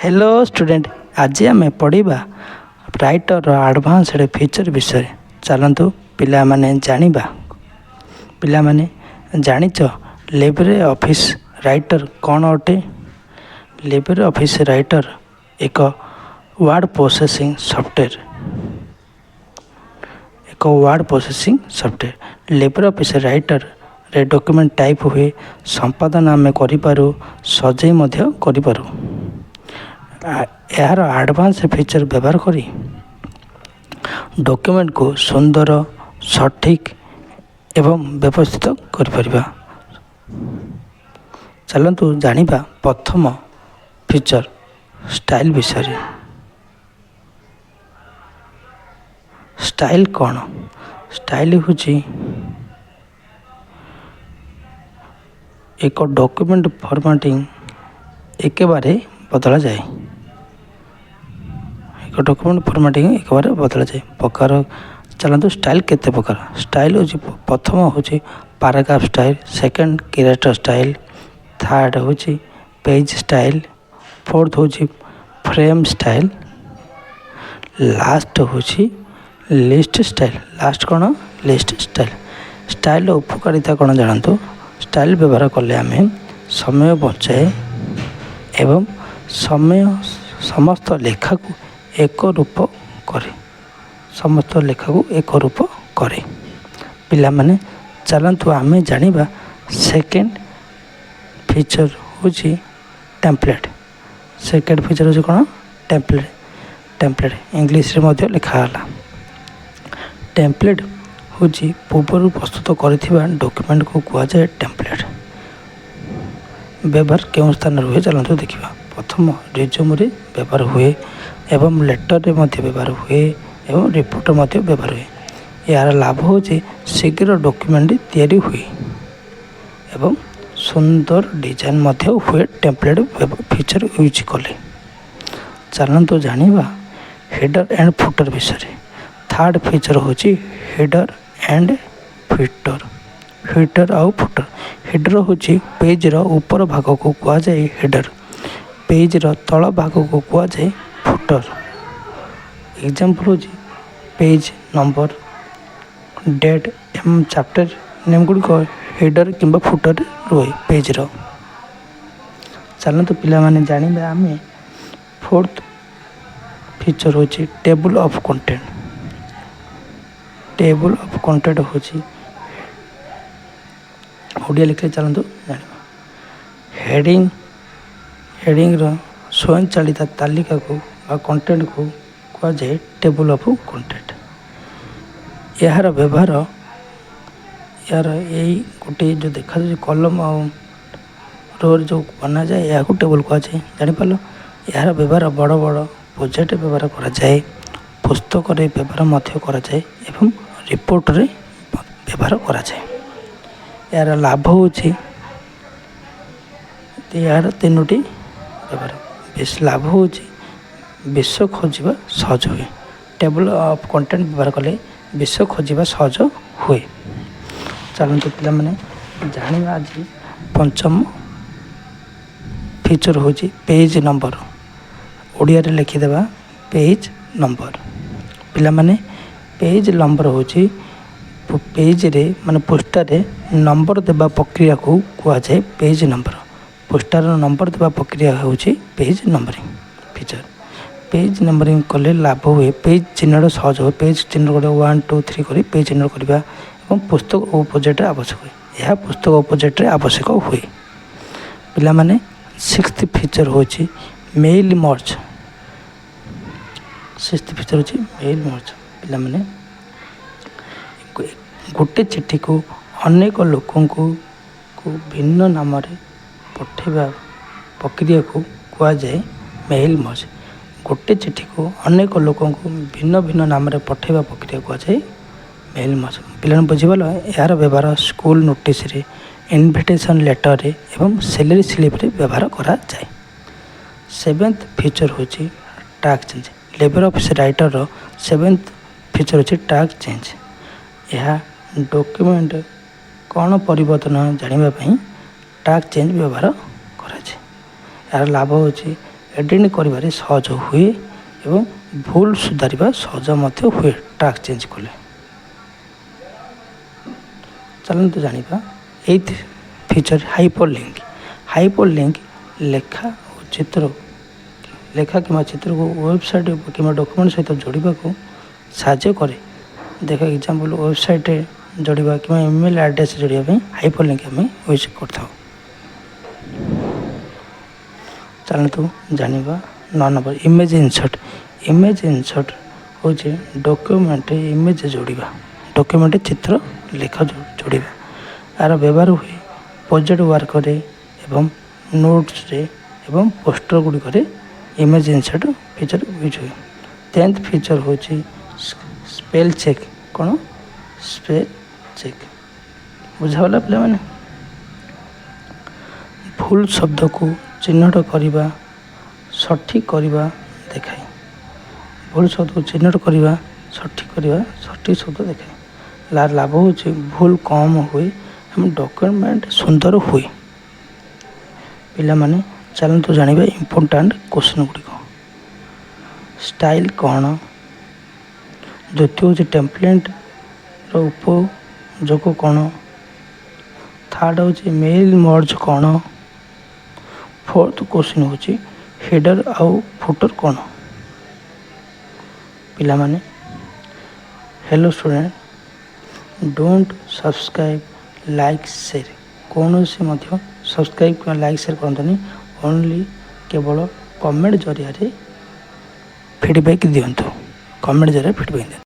Hello student, आज आम पढ़ा राइटर एडवांस्ड फीचर विषय। चलतु पिला माने जानिबा। पिला माने जानिच लिब्रे ऑफिस राइटर कौन अटे? लिब्रे ऑफिस राइटर एक word processing software. Libre office writer रे डॉक्यूमेंट टाइप हुए, संपादन आम करिपारू, सजाई मध्य करिपारू। यार एडवांस फीचर व्यवहार करी डॉक्यूमेंट को सुंदर, सठिक एवं व्यवस्थित करिपरिबा। चलतु जानिबा प्रथम फीचर स्टाइल विषय। स्टाइल कौन? स्टाइल होची एक डॉक्यूमेंट फॉर्मेटिंग एक बारे बदला जाए। एक डॉक्यूमेंट फॉर्मेटिंग एक बार बदला जाए। प्रकार चलते स्टाइल केते प्रकार? स्टाइल हो प्रथम हो paragraph style, second character style, third हो पेज स्टाइल, फोर्थ हो फ्रेम स्टाइल, लास्ट हो लिस्ट स्टाइल। लास्ट कौन? List style. स्टाइल उपकारिता कौन जानतु? स्टाइल व्यवहार कले आम समय बचाए एवं समय समस्त लेखा को एक रूप करे। समस्त लेखा को एक रूप करे। पिला माने चलतु आम जानिबा सेकेंड फीचर होची टेम्पलेट। सेकेंड फीचर होची कौन? टेम्पलेट। टेम्पलेट इंग्लिश रे मध्य लिखा हला। टेम्पलेट होची पूर्व प्रस्तुत करिथिबा डॉक्यूमेंट को कुआ जाए टेम्पलेट। व्यवहार केउं स्थान हुए चलतु देखिबा। प्रथम रिज्यूम रे व्यवहार हुए एवं लेटर रे मध्य व्यवहार हुए एवं रिपोर्ट मध्य व्यवहार हुए। यार लाभ हो शीघ्र डॉक्यूमेंट तैयारी हुए एवं सुंदर डिजाइन मध्य हुए टेम्पलेट फीचर यूज कले। चलतु जानिबा हेडर एंड फुटर विषय। थर्ड फीचर होची हेडर एंड फुटर। हेडर आउ फुटर। हेडर होची पेज रो ऊपर भाग को कुआ जाए हेडर। पेज रो तल भाग को कुआ जाए फुटर। एग्जांपल होची पेज नंबर, डेट एवं चैप्टर नेम गुड़िक हेडर किंबा फुटर रुए पेज रो। चलतु पिला माने जानिबे आमे फोर्थ फीचर होची table of content. Table of content होची ओडिया लिखले चलतु जानिबा हेडिंग रो स्वयं चालित तालिका को बा कंटेंट को कुआ जाए टेबल ऑफ कंटेंट। यार व्यवहार यार यही गोटे जो देखा कलम रोर जो बना जाए या टेबल कुआ जाए जानीपार। यार व्यवहार बड़ बड़ प्रोजेक्ट व्यवहार करा जाए, पुस्तक रे व्यवहार मध्य करा जाए एवं रिपोर्ट रे व्यवहार करा जाए। यार लाभ होची यार तीनोटी व्यवहार। बेस लाभ होची विश्व खोजा सहज हुए। टेबल ऑफ कंटेंट व्यवहार कले विश्व खोजा सहज हुए। चलतु पिला माने जानिबा आज पंचम फीचर होची पेज नंबर। ओडिया रे लिखिदेबा पेज नंबर। पिला माने पेज नंबर होची पेज रे माने पोस्टर रे नंबर देबा प्रक्रिया को कुआ जाए पेज नंबर। पोस्टर नंबर देबा प्रक्रिया होची page numbering feature. Page numbering कले लाभ हुए पेज चिन्ह सहज हुए। पेज चिन्ह गोटे 1 2 3 करी पेज चिन्ह करवा एवं पुस्तक और प्रोजेक्ट आवश्यक हुए। यह पुस्तक और प्रोजेक्ट आवश्यक हुए। पिला माने सिक्स्थ फीचर होची मेल मर्ज। सिक्स्थ फीचर होची मेल मर्ज। पिला माने गोटे चिट्ठी को अनेक लोकों को भिन्न नाम रे पठेबा प्रक्रिया को कुआ जाए मेल मर्ज। गोटे चिट्ठी को अनेक लोकों को भिन्न भिन्न नाम रे पठेबा प्रक्रिया कुआ जाए मेल मर्ज। पिला बुझीगल। यार व्यवहार स्कूल नोटिस रे, इनविटेशन लेटर रे एवं सैलरी स्लिप रे व्यवहार करा जाए। सेवेंथ फीचर होची tag change. LibreOffice Writer रो सेवेंथ फीचर होची टैग चेंज। यह डॉक्यूमेंट कौन परिवर्तन जानिबा पई टैग चेंज व्यवहार करा जाए। यार लाभ होची एडिट कर सहज हुए एवं भूल सुधारिबा सहज मध्य हुए टास्क चेंज कले। चलते जानिबा एथ फीचर हाइपरलिंक लेखा और चित्र लेखा कि चित्र को वेबसाइट कि डॉक्यूमेंट सहित जोड़वा को साहाय्य करे। देख एग्जांपल वेबसाइट जोड़वा कि ईमेल एड्रेस जोड़ापी हाइपरलिंक आम यूज कर। चलतु जानिबा 9 नंबर इमेज इंसर्ट हूँ डॉक्यूमेंट इमेज जोड़वा डॉक्यूमेंट चित्र लेखा जोड़वा यार व्यवहार हुए प्रोजेक्ट वर्क एवं नोट्स एवं पोस्टर गुड़िक इमेज इंसर्ट फीचर यूज हुए। 10th फीचर हूँ स्पेल चेक। कौन स्पेल चेक बुझाला पे मैंने भूल शब्द को चिन्हट करने सठिक करवा देखाए। भूल शब्द को चिन्हट करवा सठिक शब्द देखाए। लाभ हूँ भूल कम हुए एवं डॉक्यूमेंट सुंदर हुए। पिला माने चलतु जानिबा इम्पोर्टाट क्वेश्चन गुड़िक। स्टाइल कौन, द्वितीय हूँ टेम्पलेट उपयोग कौन, थर्ड हूँ मेल मर्ज कौन, फोर्थ क्वेश्चन हूँ हेडर आउ फुटर कौन। पिला माने hello student don't subscribe like share कौन से सब्सक्राइब लाइक शेयर करते ओनली केवल कमेंट जरिया फीडबैक दिंतु। कमेंट जरिए फीडबैक दिंतु।